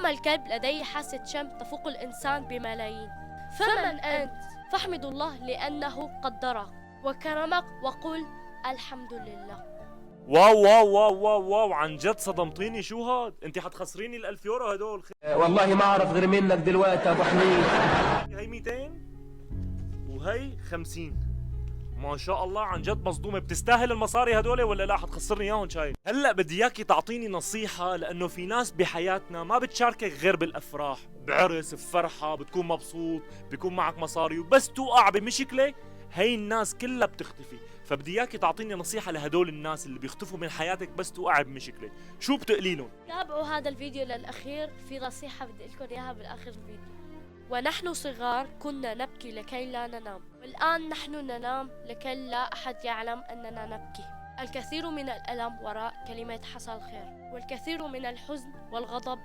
أما الكلب لديه حاسة شم تفوق الإنسان بملايين. فمن أنت؟ فاحمد الله لأنه قدرك وكرمك وقل الحمد لله. واو واو واو واو واو، عن جد صدمتيني. شو هاد؟ انت حتخسريني ال1000 يورو هدول. والله ما اعرف غير منك دلوقتي يا ابو حميد. هي 200 وهي 50. ما شاء الله عن جد مصدومة. بتستاهل المصاري هدول ولا لا؟ حتخسرني اياهم شايف. هلا بدي اياكي تعطيني نصيحة، لانه في ناس بحياتنا ما بتشاركك غير بالافراح، بعرس، بفرحة، بتكون مبسوط، بيكون معك مصاري، وبس توقع بمشكلة هي الناس كلها بتختفي. فبدي اياكي تعطيني نصيحة لهدول الناس اللي بيختفوا من حياتك بس توقع بمشكلة، شو بتقلي لهم؟ تابعوا هذا الفيديو للأخير، في نصيحة بدي لكم إياها بالآخر الفيديو. ونحن صغار كنا نبكي لكي لا ننام، والآن نحن ننام لكي لا أحد يعلم أننا نبكي. الكثير من الألم وراء كلمة حصل خير، والكثير من الحزن والغضب